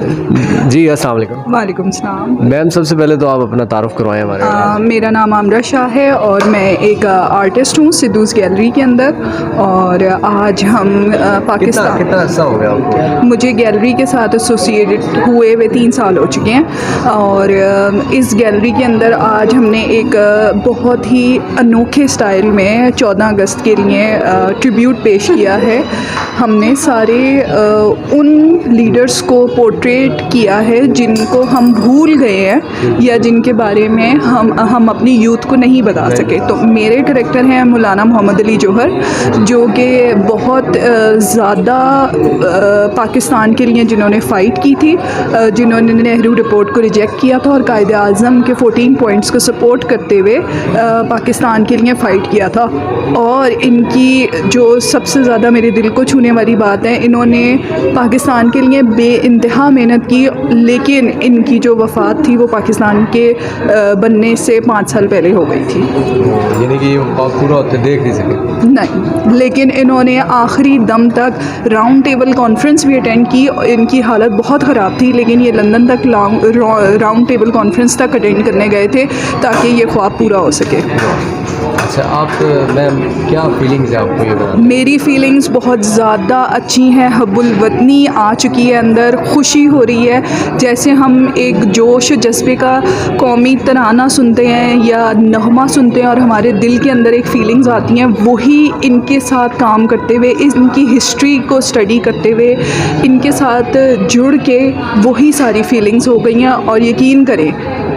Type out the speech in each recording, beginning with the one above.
जी अस्सलाम वालेकुम। वालेकुम सलाम। मैम सबसे पहले तो आप अपना तारुफ करवाएं हमारे। मेरा नाम आमरा शाह है और मैं एक आर्टिस्ट हूँ सिद्धूस गैलरी के अंदर। और आज हम पाकिस्तान कितना अर्सा हो गया आपको? मुझे गैलरी के साथ एसोसिएटेड हुए हुए 3 साल हो चुके हैं। और इस गैलरी के अंदर आज हमने एक बहुत ही अनोखे स्टाइल में 14 अगस्त के लिए ट्रिब्यूट पेश किया है। हमने सारे उन लीडर्स को पोर्ट्रेट किया है जिनको हम भूल गए हैं या जिनके बारे में हम अपनी यूथ को नहीं बता सके। तो मेरे करैक्टर हैं मौलाना मोहम्मद अली जौहर, जो कि बहुत ज़्यादा पाकिस्तान के लिए जिन्होंने फ़ाइट की थी, जिन्होंने नेहरू रिपोर्ट को रिजेक्ट किया था और कायदे आज़म के 14 पॉइंट्स को सपोर्ट करते हुए पाकिस्तान के लिए फ़ाइट किया था। और इनकी जो सबसे ज़्यादा मेरे दिल को छूने वाली बात है, इन्होंने पाकिस्तान के लिए बेइंतहा मेहनत की, लेकिन इनकी जो वफ़ात थी वो पाकिस्तान के बनने से 5 साल पहले हो गई थी। यानी कि पूरा होते देख नहीं सके? नहीं, लेकिन इन्होंने आखिरी दम तक राउंड टेबल कॉन्फ्रेंस भी अटेंड की। इनकी हालत बहुत ख़राब थी, लेकिन ये लंदन तक राउंड टेबल कॉन्फ्रेंस तक अटेंड करने गए थे ताकि ये ख्वाब पूरा हो सके। अच्छा, आप मैम क्या फीलिंग्स है आपको ये बताना? मेरी फीलिंग्स बहुत ज़्यादा अच्छी हैं। हब्बुल वतनी आ चुकी है अंदर, खुशी हो रही है। जैसे हम एक जोश जज्बे का कौमी तराना सुनते हैं या नगमा सुनते हैं और हमारे दिल के अंदर एक फीलिंग्स आती हैं, वही इनके साथ काम करते हुए, इनकी हिस्ट्री को स्टडी करते हुए, इनके साथ जुड़ के वही सारी फीलिंग्स हो गई हैं। और यकीन करें,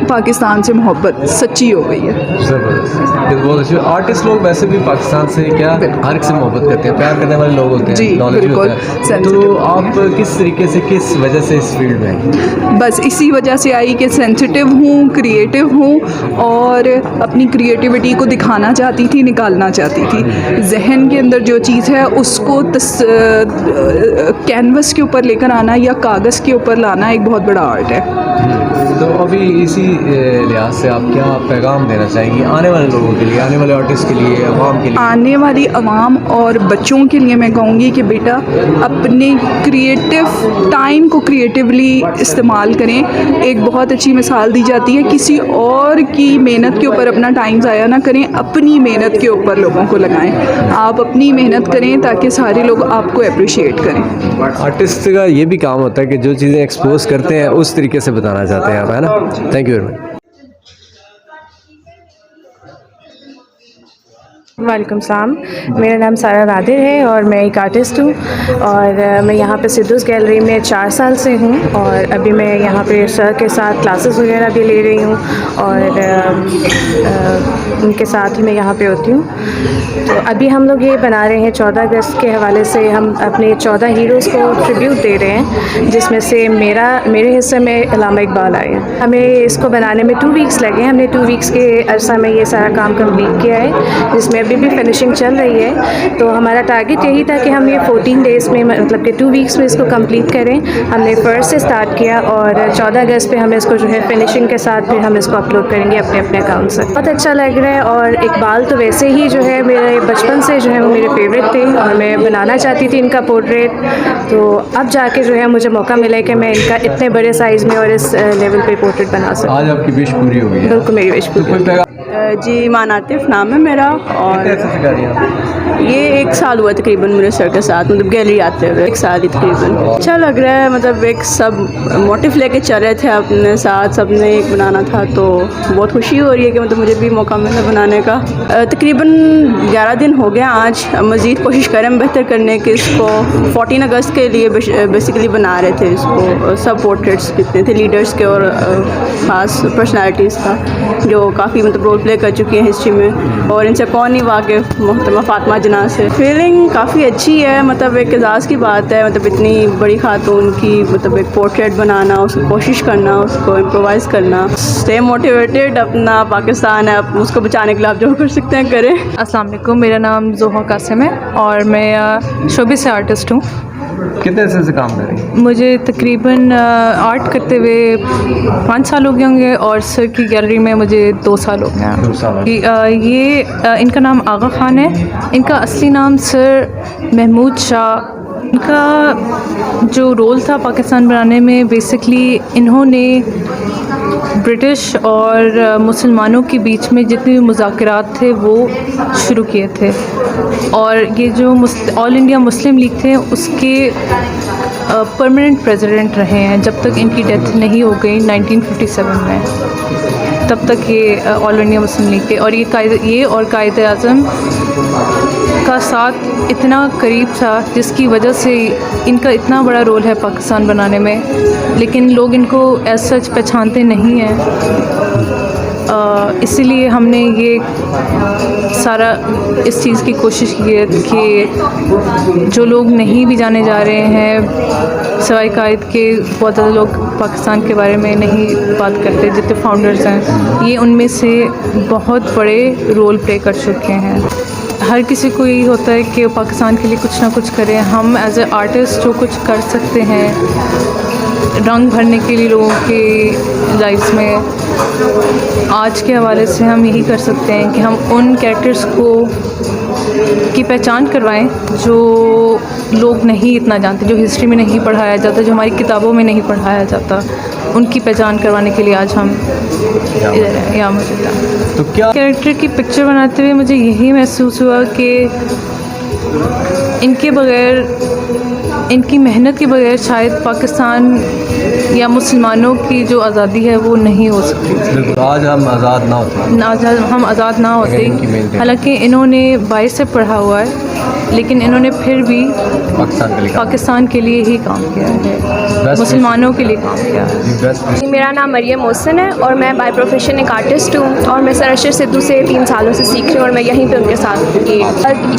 पाकिस्तान से मोहब्बत सच्ची हो गई है। ज़बरदस्त, बहुत अच्छी। आर्टिस्ट लोग वैसे भी पाकिस्तान से क्या हर एक से मोहब्बत करते हैं, प्यार करने वाले लोग होते हैं, जी, knowledge भी बिल्कुल, होता है। तो आप किस तरीके से, किस वजह से इस फील्ड में हैं? बस इसी वजह से आई कि सेंसिटिव हूँ, क्रिएटिव हूँ और अपनी क्रिएटिविटी को दिखाना चाहती थी, निकालना चाहती थी। जहन के अंदर जो चीज़ है उसको कैनवस के ऊपर लेकर आना या कागज़ के ऊपर लाना एक बहुत बड़ा आर्ट है। तो अभी इसी लिहाज से आप क्या पैगाम देना चाहेंगी आने वाले लोगों के लिए, आने वाले आर्टिस्ट के लिए, अवाम के लिए? आने वाली अवाम और बच्चों के लिए मैं कहूँगी कि बेटा अपने क्रिएटिव टाइम को क्रिएटिवली इस्तेमाल करें। एक बहुत अच्छी मिसाल दी जाती है, किसी और की मेहनत के ऊपर अपना टाइम ज़ाया ना करें, अपनी मेहनत के ऊपर लोगों को लगाएं। आप अपनी मेहनत करें ताकि सारे लोग आपको अप्रिशिएट करें। आर्टिस्ट का ये भी काम होता है कि जो चीज़ें एक्सपोज करते हैं उस तरीके से बताना चाहते हैं आप, है ना? Thank you very much. वालेकुम सलाम। मेरा नाम सारा नादिर है और मैं एक आर्टिस्ट हूँ और मैं यहाँ पे सिद्धूस गैलरी में 4 साल से हूँ और अभी मैं यहाँ पे सर के साथ क्लासेस वगैरह भी ले रही हूँ और उनके साथ ही मैं यहाँ पे होती हूँ। तो अभी हम लोग ये बना रहे हैं 14 अगस्त के हवाले से हम अपने 14 हीरोज़ को ट्रिब्यूट दे रहे हैं, जिसमें से मेरे हिस्से में अल्लामा इकबाल आए हैं। हमें इसको बनाने में 2 वीक्स लगे। हमने 2 वीक्स के अरसा में ये सारा काम कंप्लीट किया है, जिसमें अभी भी फिनिशिंग चल रही है। तो हमारा टारगेट यही था कि हम ये 14 डेज़ में, मतलब कि 2 वीक्स में इसको कंप्लीट करें। हमने 1 से स्टार्ट किया और 14 अगस्त पे हम इसको जो है फिनिशिंग के साथ फिर हम इसको अपलोड करेंगे अपने अपने अकाउंट से। बहुत अच्छा लग रहा है और इकबाल तो वैसे ही जो है मेरे बचपन से जो है वो मेरे फेवरेट थे और मैं बनाना चाहती थी इनका पोर्ट्रेट। तो अब जाके जो है मुझे मौका मिला है कि मैं इनका इतने बड़े साइज़ में और इस लेवल पे पोर्ट्रेट बना सकूँ। आज आपकी विश पूरी हो गई है? बिल्कुल, मेरी विश पूरी। जी, ईमान आतिफ नाम है मेरा और ये 1 साल हुआ तकरीबन मेरे सर के साथ, मतलब गैलरी आते हुए 1 साल ही तकरीबन। अच्छा लग रहा है, मतलब एक सब मोटिव लेके चल रहे थे अपने साथ, सबने एक बनाना था, तो बहुत खुशी हो रही है कि मतलब मुझे भी मौका मिला बनाने का। तकरीबन 11 दिन हो गया आज। मज़ीद कोशिश करें बेहतर करने की। इसको 14 अगस्त के लिए बेसिकली बना रहे थे इसको। सब पोर्ट्रेट्स कितने थे लीडर्स के और ख़ास पर्सनैलिटीज़ का जो काफ़ी मतलब रोल प्ले कर चुकी हैं हिस्ट्री में, और इनसे कौन नहीं वाकिफ़, मोहतरमा फ़ातिमा जना से। फीलिंग काफ़ी अच्छी है, मतलब एक एजाज़ की बात है, मतलब इतनी बड़ी खातून की मतलब एक पोर्ट्रेट बनाना, उसको कोशिश करना, उसको इम्प्रोवाइज़ करना। स्टे मोटिवेटेड, अपना पाकिस्तान है, उसको बचाने के लिए आप जो कर सकते हैं करें। अस्सलाम वालेकुम, मेरा नाम ज़ोहा कासिम है और मैं शोबे से आर्टिस्ट हूँ। कितने अर्से से काम कर रही हैं? मुझे तकरीबन आर्ट करते हुए 5 साल हो गए होंगे और सर की गैलरी में मुझे 2 साल हो गए हैं। 2 साल। इनका नाम आगा ख़ान है। इनका असली नाम सर महमूद शाह इनका जो रोल था पाकिस्तान बनाने में, बेसिकली इन्होंने ब्रिटिश और मुसलमानों के बीच में जितने भी मुज़ाकरात थे वो शुरू किए थे। और ये जो ऑल इंडिया मुस्लिम लीग थे उसके परमानेंट प्रेसिडेंट रहे हैं जब तक इनकी डेथ नहीं हो गई 1957 में। तब तक ये ऑल इंडिया मुस्लिम लीग थे। और ये और कायदे आज़म का साथ इतना करीब था जिसकी वजह से इनका इतना बड़ा रोल है पाकिस्तान बनाने में, लेकिन लोग इनको एज सच पहचानते नहीं हैं। इसीलिए हमने ये सारा इस चीज़ की कोशिश की है कि जो लोग नहीं भी जाने जा रहे हैं, सवाई कायद के बहुत ज़्यादा लोग पाकिस्तान के बारे में नहीं बात करते, जितने फाउंडर्स हैं ये उनमें से बहुत बड़े रोल प्ले कर चुके हैं। हर किसी को यही होता है कि पाकिस्तान के लिए कुछ ना कुछ करें। हम एज ए आर्टिस्ट जो कुछ कर सकते हैं रंग भरने के लिए लोगों के लाइफ्स में, आज के हवाले से हम यही कर सकते हैं कि हम उन कैरेक्टर्स की पहचान करवाएं जो लोग नहीं इतना जानते, जो हिस्ट्री में नहीं पढ़ाया जाता, जो हमारी किताबों में नहीं पढ़ाया जाता। उनकी पहचान करवाने के लिए आज हम यहाँ मौजूद हैं। तो क्या कैरेक्टर की पिक्चर बनाते हुए मुझे यही महसूस हुआ कि इनके बग़ैर, इनकी मेहनत के बगैर शायद पाकिस्तान या मुसलमानों की जो आज़ादी है वो नहीं हो सकती। बिल्कुल, आज हम आज़ाद ना होते, आज हम आज़ाद ना होते। इनकी मेहनत है। हालांकि इन्होंने 22 से पढ़ा हुआ है, लेकिन इन्होंने फिर भी पाकिस्तान के लिए ही काम किया है, मुसलमानों के लिए काम किया है। मेरा नाम मरियम मोहसिन है और मैं बाय प्रोफेशन एक आर्टिस्ट हूँ और मैं सर अरशद सिद्धू से 3 सालों से सीख रही हूँ और मैं यहीं पे उनके साथ थी।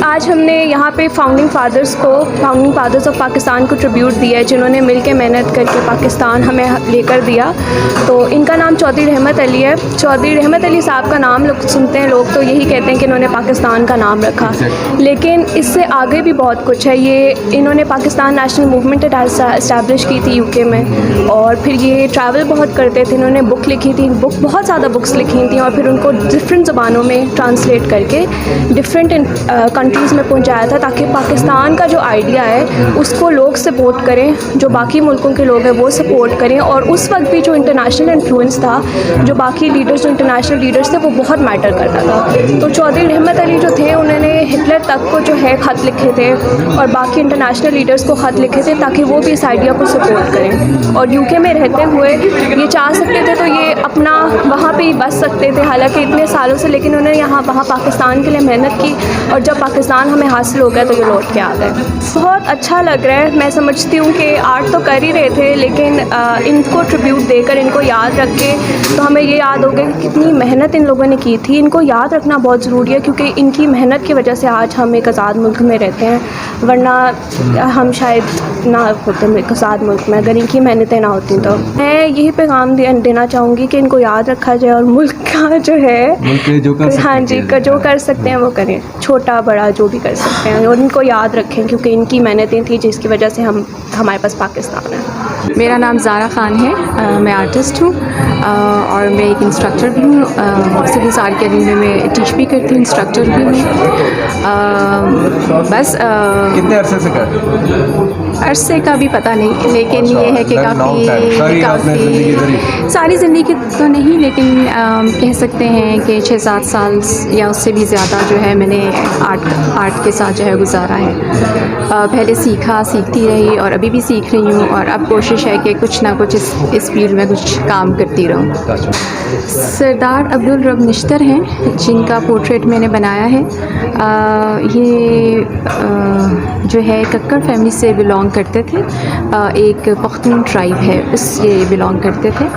आज हमने यहाँ पे फाउंडिंग फादर्स ऑफ पाकिस्तान को ट्रिब्यूट दिया है, जिन्होंने मिल के मेहनत करके पाकिस्तान हमें लेकर दिया। तो इनका नाम चौधरी रहमत अली है। चौधरी रहमत अली साहब का नाम लोग सुनते हैं, लोग तो यही कहते हैं कि इन्होंने पाकिस्तान का नाम रखा, लेकिन इससे आगे भी बहुत कुछ है। ये इन्होंने पाकिस्तान नेशनल मूवमेंट इस्टेब्लिश की थी यूके में, और फिर ये ट्रैवल बहुत करते थे। इन्होंने बुक लिखी थी, बहुत ज़्यादा बुक्स लिखी थी और फिर उनको डिफरेंट ज़बानों में ट्रांसलेट करके डिफरेंट कंट्रीज़ में पहुंचाया था, ताकि पाकिस्तान का जो आइडिया है उसको लोग सपोर्ट करें, जो बाकी मुल्कों के लोग हैं वो सपोर्ट करें। और उस वक्त भी जो इंटरनेशनल इन्फ्लुएंस था, जो बाकी लीडर्स, जो इंटरनेशनल लीडर्स थे, वो बहुत मैटर करता था। तो चौधरी रहमत अली जो थे, उन्होंने हिटलर तक को जो है ख़त लिखे थे और बाकी इंटरनेशनल लीडर्स को ख़त लिखे थे ताकि वो भी इस आइडिया को सपोर्ट करें। और यूके में रहते हुए ये चाह सकते थे तो ये अपना वहाँ पे ही बस सकते थे, हालांकि इतने सालों से, लेकिन उन्होंने वहाँ पाकिस्तान के लिए मेहनत की और जब पाकिस्तान हमें हासिल हो गया तो ये लौट के आ गए। बहुत अच्छा लग रहा है। मैं समझती हूँ कि आर्ट तो कर ही रहे थे, लेकिन इनको ट्रिब्यूट देकर, इनको याद रख के, तो हमें ये याद हो गया कि कितनी मेहनत इन लोगों ने की थी। इनको याद रखना बहुत ज़रूरी है, क्योंकि इनकी मेहनत की वजह से आज हम एक आज़ाद मुल्क में रहते हैं, वरना हम शायद ना होते एक आज़ाद मुल्क में अगर इनकी मेहनतें ना होती। तो मैं यही पैगाम देना चाहूँगी कि इनको याद रखा जाए और मुल्क का जो है, जो कर हाँ जी, जो कर सकते हैं वो करें, छोटा बड़ा जो भी कर सकते हैं, और इनको याद रखें क्योंकि इनकी मेहनतें थी जिसकी वजह से हमारे पास पाकिस्तान है। मेरा नाम ज़ारा ख़ान है, मैं आर्टिस्ट हूँ और मैं एक इंस्ट्रक्टर भी हूँ। सिविल आर्ट अकेडमी में टीच भी करती हूँ, इंस्ट्रक्टर भी हूँ। बस कितने अरसे से कर? अरसे का भी पता नहीं, लेकिन ये है कि काफ़ी सारी ज़िंदगी तो नहीं, लेकिन कह सकते हैं कि 6-7 साल या उससे भी ज़्यादा जो है मैंने आर्ट के साथ जो है गुजारा है। पहले सीखती रही और अभी भी सीख रही हूँ, और अब कोशिश है कि कुछ ना कुछ इस फील्ड में कुछ काम करती रहूँ। सरदार अब्दुल रब निश्तर हैं, जिनका पोर्ट्रेट मैंने बनाया है। ये जो है कक्कर फैमिली से बिलोंग करते थे, एक पख्तून ट्राइब है, उससे बिलोंग करते थे।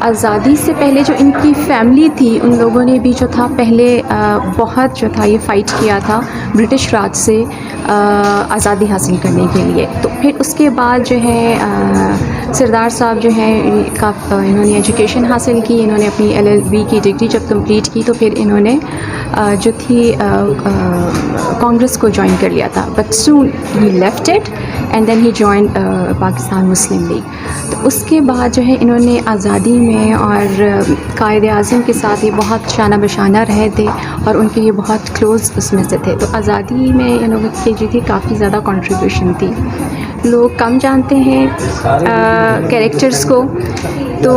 आज़ादी से पहले जो इनकी फैमिली थी, उन लोगों ने भी जो था पहले बहुत जो था ये फ़ाइट किया था ब्रिटिश राज से आज़ादी हासिल करने के लिए। तो फिर उसके बाद जो है सरदार साहब जो हैं इन्होंने एजुकेशन हासिल की, इन्होंने अपनी LLB की डिग्री जब कंप्लीट की तो फिर इन्होंने जो थी कांग्रेस को ज्वाइन कर लिया था, बट सून ही लेफ्ट इट एंड देन ही जॉइन पाकिस्तान मुस्लिम लीग। तो उसके बाद जो है इन्होंने आज़ादी में और कायद आज़म के साथ ये बहुत शाना बशाना रहे थे और उनके ये बहुत क्लोज़ उसमें से थे। तो आज़ादी में इन लोगों की जो थी काफ़ी ज़्यादा कंट्रीब्यूशन थी। लोग कम जानते हैं कैरेक्टर्स को, तो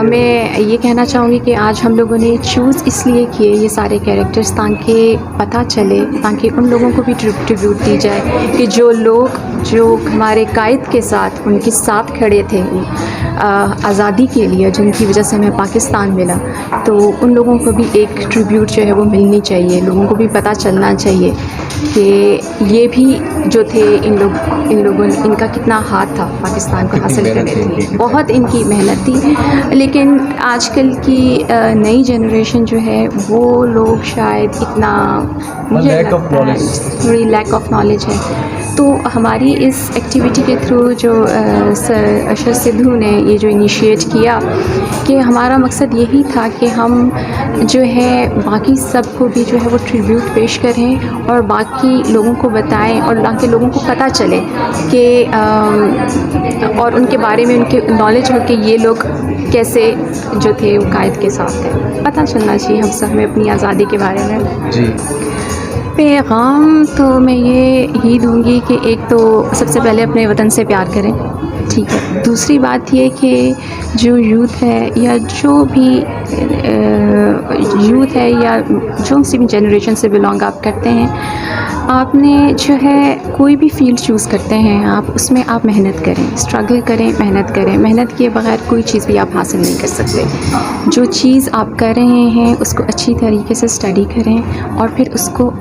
मैं ये कहना चाहूँगी कि आज हम लोगों ने चूज़ इसलिए किए ये सारे कैरेक्टर्स ताकि पता चले, ताकि उन लोगों को भी ट्रिब्यूट दी जाए कि जो लोग जो हमारे कायद के साथ उनके साथ खड़े थे आज़ादी के लिए, जिनकी वजह से हमें पाकिस्तान मिला, तो उन लोगों को भी एक ट्रिब्यूट जो है वो मिलनी चाहिए। लोगों को भी पता चलना चाहिए कि ये भी जो थे इन लोगों ने इनका कितना हाथ था पाकिस्तान को हासिल करने के, बहुत इनकी मेहनत थी। लेकिन आजकल की नई जनरेशन जो है वो लोग शायद इतना, मुझे थोड़ी लैक ऑफ नॉलेज है। तो हमारी इस एक्टिविटी के थ्रू जो सर अरशद सिद्धू ने ये जो इनिशिएट किया, कि हमारा मकसद यही था कि हम जो है बाकी सबको भी जो है वो ट्रिब्यूट पेश करें और बाकी लोगों को बताएं और ताकि लोगों को पता चले कि और उनके बारे में उनके नॉलेज हो कि ये लोग कैसे जो थे वो कायद के साथ थे। पता चलना चाहिए हम सब में अपनी आज़ादी के बारे में। जी, पैगाम तो मैं यही दूंगी कि एक तो सबसे पहले अपने वतन से प्यार करें, ठीक है। दूसरी बात ये कि जो यूथ है या जो भी यूथ है या जो सी भी जनरेशन से बिलोंग आप करते हैं, आपने जो है कोई भी फील्ड चूज़ करते हैं आप उसमें आप मेहनत करें, स्ट्रगल करें, मेहनत करें। मेहनत किए बगैर कोई चीज़ भी आप हासिल नहीं कर सकते। जो चीज़ आप कर रहे हैं उसको अच्छी तरीके से स्टडी करें और फिर उसको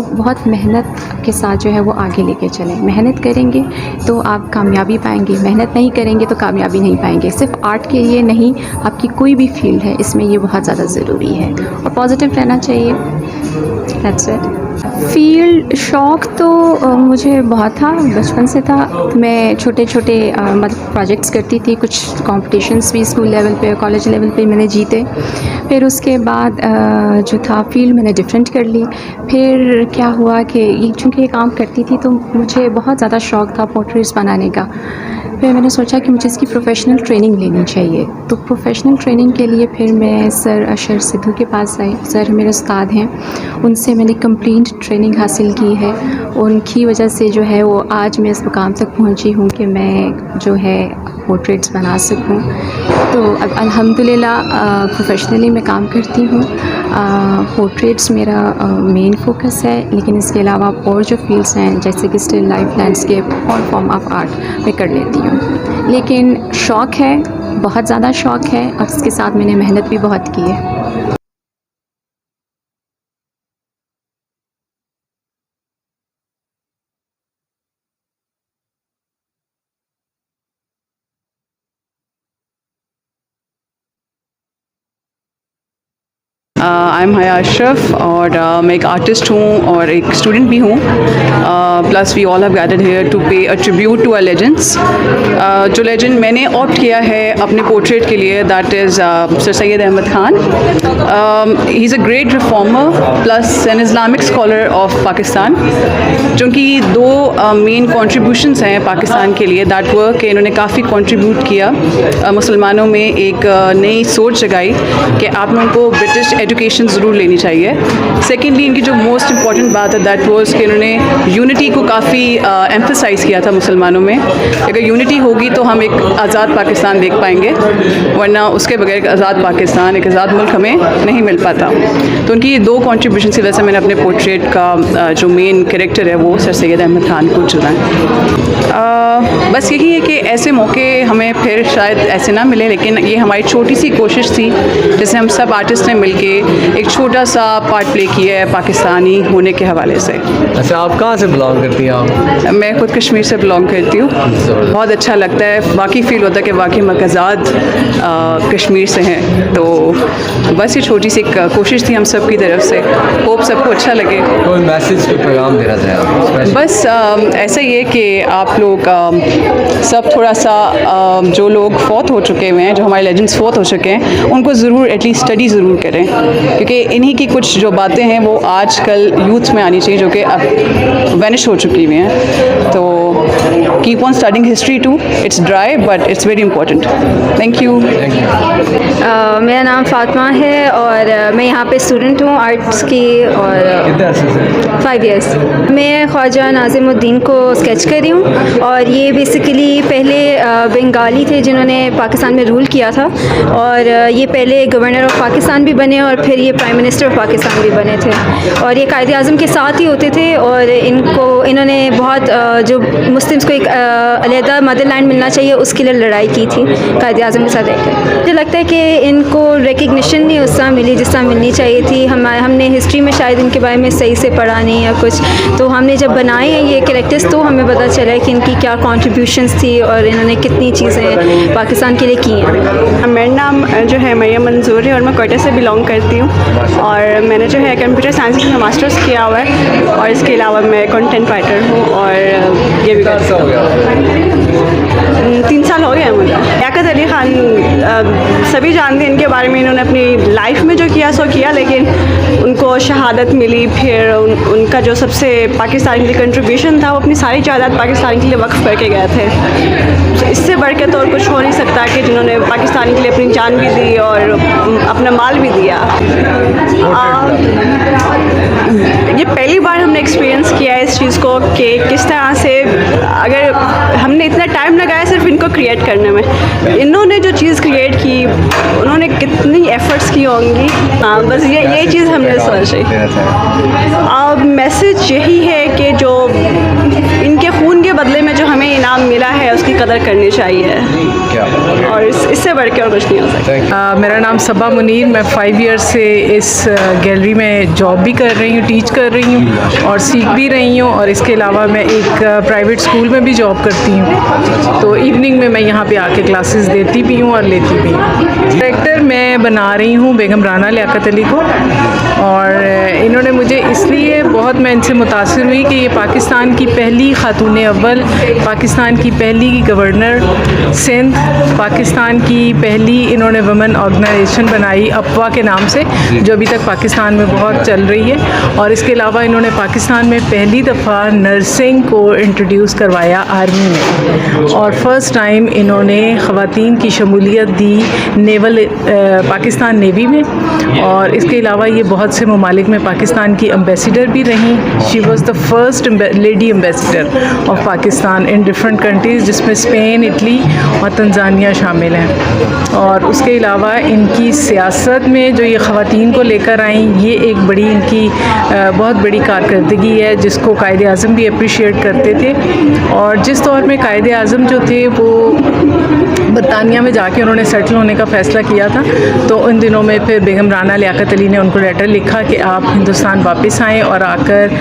बहुत मेहनत के साथ जो है वो आगे लेके चलें। मेहनत करेंगे तो आप कामयाबी पाएंगे, मेहनत नहीं करेंगे तो कामयाबी नहीं पाएंगे। सिर्फ आर्ट के लिए नहीं, आपकी कोई भी फील्ड है इसमें ये बहुत ज़्यादा ज़रूरी है और पॉजिटिव रहना चाहिए। That's it. फील्ड शौक़ तो मुझे बहुत था, बचपन से था। मैं छोटे छोटे मतलब प्रोजेक्ट्स करती थी, कुछ कॉम्पिटिशन्स भी स्कूल लेवल पे, कॉलेज लेवल पे मैंने जीते। फिर उसके बाद जो था फील्ड मैंने डिफरेंट कर ली। फिर क्या हुआ कि ये चूँकि ये काम करती थी तो मुझे बहुत ज़्यादा शौक़ था पोर्ट्रेट्स बनाने का। फिर मैंने सोचा कि मुझे इसकी प्रोफेशनल ट्रेनिंग लेनी चाहिए। तो प्रोफेशनल ट्रेनिंग के लिए फिर मैं सर अरशद सिद्धू के पास आई। सर मेरे उस्ताद हैं, उनसे मैंने कंप्लीट ट्रेनिंग हासिल की है। उनकी वजह से जो है वो आज मैं इस मुकाम तक पहुंची हूँ कि मैं जो है पोर्ट्रेट्स बना सकूँ। तो अब अल्हम्दुलिल्लाह प्रोफेशनली मैं काम करती हूँ। पोर्ट्रेट्स मेरा मेन फोकस है, लेकिन इसके अलावा और जो फील्ड्स हैं जैसे कि still life, landscape, all form of art मैं कर लेती हूँ। लेकिन शौक़ है, बहुत ज़्यादा शौक़ है और इसके साथ मैंने मेहनत भी बहुत की है। आई एम हया अशरफ और मैं एक आर्टिस्ट हूँ और एक स्टूडेंट भी हूँ। Plus we all have gathered here to पे a tribute to our legends. जो लेजेंड मैंने ऑप्ट किया है अपने पोर्ट्रेट के लिए, that is sir Syed Ahmad Khan. He is a great reformer plus an Islamic scholar of Pakistan. चूँकि दो मेन कॉन्ट्रीब्यूशंस हैं पाकिस्तान के लिए, दैट वर्क कि इन्होंने काफ़ी कॉन्ट्रीब्यूट किया मुसलमानों में, एक नई सोच जगाई कि आप लोगों को ब्रिटिश एजुकेशन ज़रूर लेनी चाहिए। सेकेंडली इनकी जो मोस्ट इंपॉर्टेंट बात है दैट वाज कि इन्होंने यूनिटी को काफ़ी एम्फसाइज़ किया था मुसलमानों में। अगर यूनिटी होगी तो हम एक आज़ाद पाकिस्तान देख पाएंगे, वरना उसके बगैर एक आज़ाद पाकिस्तान, एक आज़ाद मुल्क हमें नहीं मिल पाता। तो उनकी ये दो कॉन्ट्रीब्यूशन की वजह से मैंने अपने पोर्ट्रेट का जो मेन कैरेक्टर है वो सर सैयद अहमद ख़ान को चुना है। बस यही है कि ऐसे मौके हमें फिर शायद ऐसे ना मिले, लेकिन ये हमारी छोटी सी कोशिश थी जैसे हम सब आर्टिस्ट ने मिलके एक छोटा सा पार्ट प्ले किया है पाकिस्तानी होने के हवाले से। अच्छा, आप कहाँ से बिलोंग करती हैं? आप? मैं खुद कश्मीर से बिलोंग करती हूँ। बहुत अच्छा लगता है, बाकी फील होता है कि वाकई मकाज़ात कश्मीर से हैं। तो बस ये छोटी सी कोशिश थी हम सब की तरफ से। होप सबको अच्छा लगे। कोई मैसेज, कोई पैगाम देना चाहें आप? बस ऐसा ही है कि आप लोग सब थोड़ा सा जो लोग फौत हो चुके हुए हैं, जो हमारे लेजेंड्स फौत हो चुके हैं, उनको ज़रूर एटलीस्ट स्टडी ज़रूर करें। क्योंकि इन्हीं की कुछ जो बातें हैं वो आजकल यूथ में आनी चाहिए, जो कि अब वैनिश हो चुकी हुई हैं। तो keep on studying history too, it's dry but it's very important. Thank you. मेरा नाम फातिमा है और मैं यहाँ पे स्टूडेंट हूँ आर्ट्स की, और कितने अरसे से? 5 इयर्स। मैं ख्वाजा नाज़िमुद्दीन को स्केच कर रही हूँ, और ये बेसिकली पहले बंगाली थे जिन्होंने पाकिस्तान में रूल किया था, और ये पहले गवर्नर ऑफ पाकिस्तान भी बने और फिर ये प्राइम मिनिस्टर ऑफ पाकिस्तान भी बने थे, और ये कायदे आज़म के साथ ही होते थे। और इन्होंने बहुत जो मुस्लिम्स को एक अलहदा मदरलैंड मिलना चाहिए उसके लिए लड़ाई की थी कायदे आज़म के साथ रहकर। मुझे लगता है कि इनको रिकग्निशन नहीं उस तरह मिली जिस तरह मिलनी चाहिए थी। हमने हिस्ट्री में शायद इनके बारे में सही से पढ़ा नहीं या कुछ, तो हमने जब बनाए हैं ये कैरेक्टर्स तो हमें पता चला है कि इनकी क्या कॉन्ट्रीब्यूशंस थी और इन्होंने कितनी चीज़ें पाकिस्तान के लिए की हैं। मेरा नाम जो है मरियम मंजूर है और मैं कोयटा से बिलोंग करती हूँ, और मैंने जो है कंप्यूटर साइंस में मास्टर्स किया हुआ है, और इसके अलावा मैं कंटेंट राइटर हूँ, और ये भी 3 साल हो गए हैं मुझे। लियाकत अली ख़ान सभी जानते हैं इनके बारे में, इन्होंने अपनी लाइफ में जो किया सो किया, लेकिन उनको शहादत मिली। फिर उनका जो सबसे पाकिस्तान के लिए कंट्रीब्यूशन था वो अपनी सारी जायदाद पाकिस्तान के लिए वक्फ करके गए थे। तो इससे बढ़ के तो और कुछ हो नहीं सकता कि जिन्होंने पाकिस्तान के लिए अपनी जान भी दी और अपना माल भी दिया। ये पहली बार हमने एक्सपीरियंस किया है इस चीज़ को कि किस तरह से, अगर हमने इतना टाइम लगाया सिर्फ इनको क्रिएट करने में, इन्होंने जो चीज़ क्रिएट की उन्होंने कितनी एफर्ट्स की होंगी। हाँ, बस ये चीज़ हमने सोची। अब मैसेज यही है कि जो इनके खून के बदले में जो हमें इनाम मिला है उसकी कदर करनी चाहिए, और इससे बढ़ के और कुछ नहीं हो सकता। मेरा नाम सबा मुनीर, मैं 5 इयर्स से इस गैलरी में जॉब भी कर रही हूँ, टीच कर रही हूँ और सीख भी रही हूँ, और इसके अलावा मैं एक प्राइवेट स्कूल में भी जॉब करती हूँ। तो इवनिंग में मैं यहाँ पे आके क्लासेस देती भी हूँ और लेती भी हूँ। कैरेक्टर मैं बना रही हूँ बेगम राना लियाकत अली को, और इन्होंने मुझे इसलिए बहुत, मैं इनसे मुतासिर हुई कि ये पाकिस्तान की पहली खातून अव्वल, पाकिस्तान की पहली गवर्नर सिंध, पाकिस्तान की पहली इन्होंने वुमेन ऑर्गेनाइजेशन बनाई अफवा के नाम से, जो अभी तक पाकिस्तान में बहुत चल रही है। और इसके अलावा इन्होंने पाकिस्तान में पहली दफ़ा नर्सिंग को इंट्रोड्यूस करवाया आर्मी में, और फर्स्ट टाइम इन्होंने ख़वातीन की शमूलियत दी नेवल पाकिस्तान नेवी में। और इसके अलावा ये बहुत से ममालिक में पाकिस्तान की एम्बेसडर भी रहीं। She was the first lady ambassador of Pakistan in different countries, जिसमें स्पेन, इटली और तंजानिया शामिल हैं। और उसके अलावा इनकी सियासत में जो ये ख़वातीन को लेकर आई, ये एक बड़ी इनकी बहुत बड़ी कारकर्दगी है, जिसको कायदे आज़म भी अप्रिशिएट करते थे। और जिस दौर में कायदे आज़म जो थे वो बरतानिया में जाके उन्होंने सेटल होने का फ़ैसला किया था, तो उन दिनों में फिर बेगम राना लियाकत अली ने उनको लेटर लिखा कि आप हिंदुस्तान वापस आएँ और आकर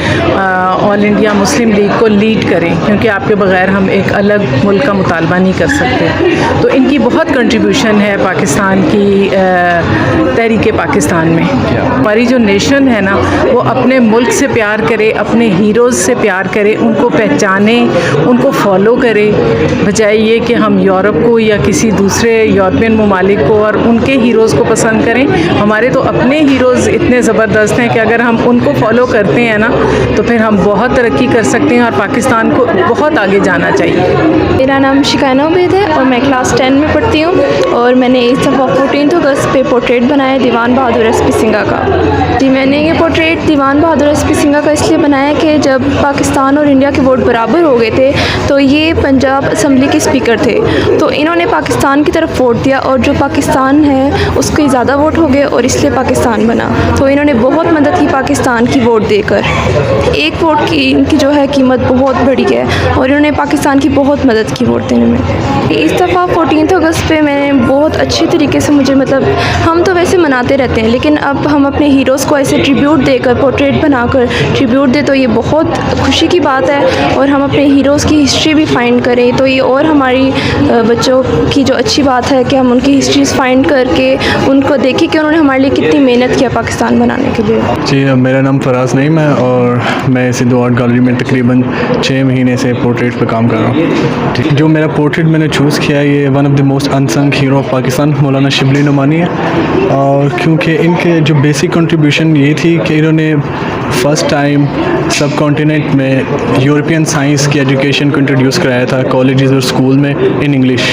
ऑल इंडिया मुस्लिम लीग को लीड करें, क्योंकि आपके बग़ैर हम एक अलग मुल्क का मुतालबा नहीं कर सकते। तो इनकी बहुत कंट्रीब्यूशन है पाकिस्तान की तहरीक पाकिस्तान में। हमारी जो नेशन है ना, वो अपने मुल्क से प्यार करे, अपने हीरोज़ से प्यार करे, उनको पहचाने, उनको फॉलो करे, बजाय ये कि हम यूरोप को या किसी दूसरे यूरोपियन ममालिक को और उनके हीरोज़ को पसंद करें। हमारे तो अपने हीरोज़ इतने ज़बरदस्त हैं कि अगर हम उनको फॉलो करते हैं ना, तो फिर हम बहुत तरक्की कर सकते हैं और पाकिस्तान को बहुत आगे जाना चाहिए। मेरा नाम शिकाना उबैद है और मैं क्लास 10 में पढ़ती हूँ, और मैंने इस दफ़ा 14 अगस्त पे पोर्ट्रेट बनाया दीवान बहादुर एसपी सिंघा का। जी, मैंने ये पोर्ट्रेट दीवान बहादुर एसपी सिंघा का इसलिए बनाया कि जब पाकिस्तान और इंडिया के वोट बराबर हो गए थे, तो ये पंजाब असम्बली के स्पीकर थे, तो इन्होंने पाकिस्तान की तरफ वोट दिया, और जो पाकिस्तान है उसके ज़्यादा वोट हो गए और इसलिए पाकिस्तान बना। तो इन्होंने बहुत मदद की पाकिस्तान की वोट देकर। एक वोट की इनकी जो है कीमत बहुत बड़ी है, और इन्होंने पाकिस्तान की बहुत मदद की वोट देने में। इस दफ़ा 14 अगस्त पे मैंने बहुत अच्छे तरीके से, मुझे मतलब हम तो वैसे मनाते रहते हैं, लेकिन अब हम अपने हीरोज़ को ऐसे ट्रिब्यूट देकर, पोर्ट्रेट बनाकर ट्रिब्यूट दे, तो ये बहुत खुशी की बात है। और हम अपने हीरोज़ की हिस्ट्री भी फाइंड करें तो ये और हमारी बच्चों की जो अच्छी बात है कि हम उनकी हिस्ट्रीज़ फाइंड करके उनको देखें कि उन्होंने हमारे लिए कितनी मेहनत किया पाकिस्तान बनाने के लिए। जी, मेरा नाम फराज नईम है और मैं सिद्धू आर्ट गैलरी में तकरीबन 6 महीने से पोर्ट्रेट पर काम कर रहा हूँ। जो मेरा पोर्ट्रेट मैंने चूज़ किया, ये one of the most unsung hero of Pakistan मौलाना शिबली नुमानी है। और क्योंकि इनके जो बेसिक कंट्रीब्यूशन ये थी कि इन्होंने फ़र्स्ट टाइम सब कॉन्टिनेंट में यूरोपियन साइंस की एजुकेशन को इंट्रोड्यूस कराया था कॉलेजेस और स्कूल में इन इंग्लिश,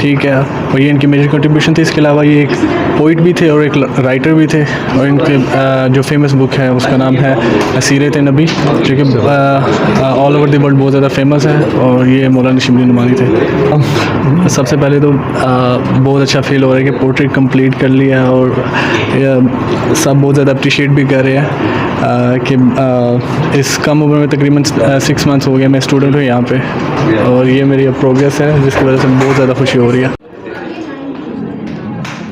ठीक है। और ये इनकी मेजर कंट्रीब्यूशन थी। इसके अलावा ये एक पोइट भी थे और एक राइटर भी थे, और इनके जो फेमस बुक है उसका नाम है सीरत नबी, जो कि ऑल ओवर द वर्ल्ड बहुत ज़्यादा फेमस है, और ये मौलाना शिबली नुमानी थे। सबसे पहले तो बहुत अच्छा फील हो रहा है कि पोर्ट्रेट कंप्लीट कर लिया, और सब बहुत ज़्यादा अप्रिशिएट भी कर रहे हैं कि इस कम उम्र में तकरीबन 6 मंथ्स हो गया मैं स्टूडेंट हूँ यहाँ पे, और ये मेरी अब प्रोग्रेस है जिसकी वजह से बहुत ज़्यादा खुशी हो रही है।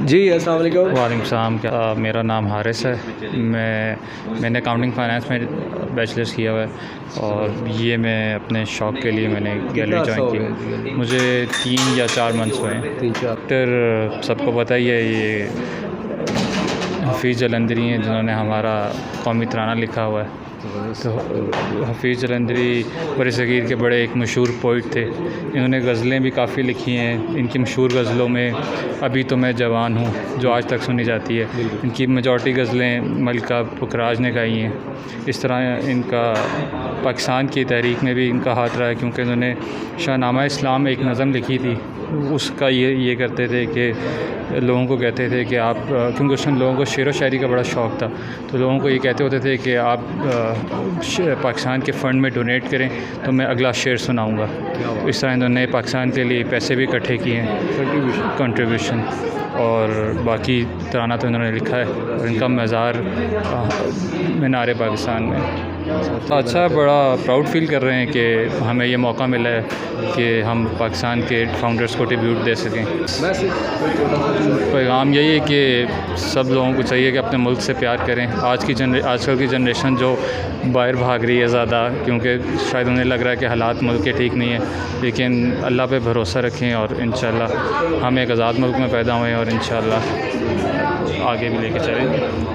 जी अस्सलाम वालेकुम। वालेकुम सलाम। क्या मेरा नाम हारिस है। मैंने अकाउंटिंग फाइनेंस में बैचलर्स किया हुआ है, और ये मैं अपने शौक़ के लिए मैंने गैलरी ज्वाइन की। मुझे 3 या 4 मंथ्स हुए हैं। डॉक्टर सबको पता ही है, ये हफीज़ जलंधरी हैं जिन्होंने हमारा कौमी तराना लिखा हुआ है। तो हफीज़ जलंधरी बरसगीर के बड़े एक मशहूर पोइट थे। इन्होंने गज़लें भी काफ़ी लिखी हैं। इनकी मशहूर गज़लों में अभी तो मैं जवान हूँ, जो आज तक सुनी जाती है। इनकी मेजॉरिटी गज़लें मलिका पुखराज ने गाई हैं। इस तरह इनका पाकिस्तान की तहरीक में भी इनका हाथ रहा है, क्योंकि इन्होंने शाहनामा इस्लाम एक नज़म लिखी थी। उसका ये करते थे कि लोगों को कहते थे कि आप, क्योंकि उस लोगों को शेर व शायरी का बड़ा शौक़ था, तो लोगों को ये कहते होते थे कि आप पाकिस्तान के फ़ंड में डोनेट करें तो मैं अगला शेर सुनाऊंगा। इस तरह इन्होंने पाकिस्तान के लिए पैसे भी इकट्ठे किए हैं, कंट्रीब्यूशन। और बाकी तराना तो इन्होंने लिखा है, और इनका मज़ार मीनार पाकिस्तान में। अच्छा, बड़ा प्राउड फील कर रहे हैं कि हमें ये मौका मिला है कि हम पाकिस्तान के फाउंडर्स को ट्रिब्यूट दे सकें। पैगाम यही है कि सब लोगों को चाहिए कि अपने मुल्क से प्यार करें। आजकल की जनरेशन जो बाहर भाग रही है ज़्यादा, क्योंकि शायद उन्हें लग रहा है कि हालात मुल्क के ठीक नहीं है, लेकिन अल्लाह पे भरोसा रखें, और इंशाल्लाह हम एक आज़ाद मुल्क में पैदा हुए हैं, और इंशाल्लाह आगे भी लेके चलेंगे।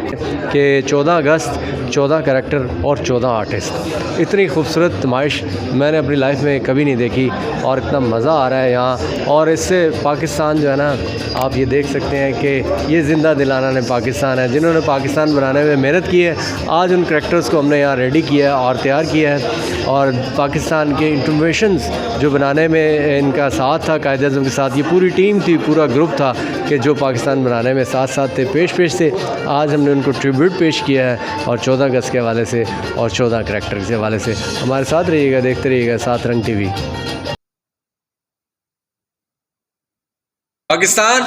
कि 14 अगस्त 14 करैक्टर और 14 आर्टिस्ट, इतनी खूबसूरत नुमाइश मैंने अपनी लाइफ में कभी नहीं देखी, और इतना मज़ा आ रहा है यहाँ। और इससे पाकिस्तान जो है ना, आप ये देख सकते हैं कि ये ज़िंदा दिलाना ने पाकिस्तान है, जिन्होंने पाकिस्तान बनाने में मेहनत की है। आज उन करैक्टर्स को हमने यहाँ रेडी किया है और तैयार किया है, और पाकिस्तान के इंटरवेंशंस जो बनाने में इनका साथ था कायद-ए-आज़म के साथ, ये पूरी टीम थी, पूरा ग्रुप था कि जो पाकिस्तान बनाने में साथ साथ थे, पेश थे। आज हमने उनको ट्रिब्यूट पेश किया है, और 14 अगस्त के हवाले से और 14 करैक्टर के हवाले से। हमारे साथ रहिएगा, देखते रहिएगा सात रंग टीवी। पाकिस्तान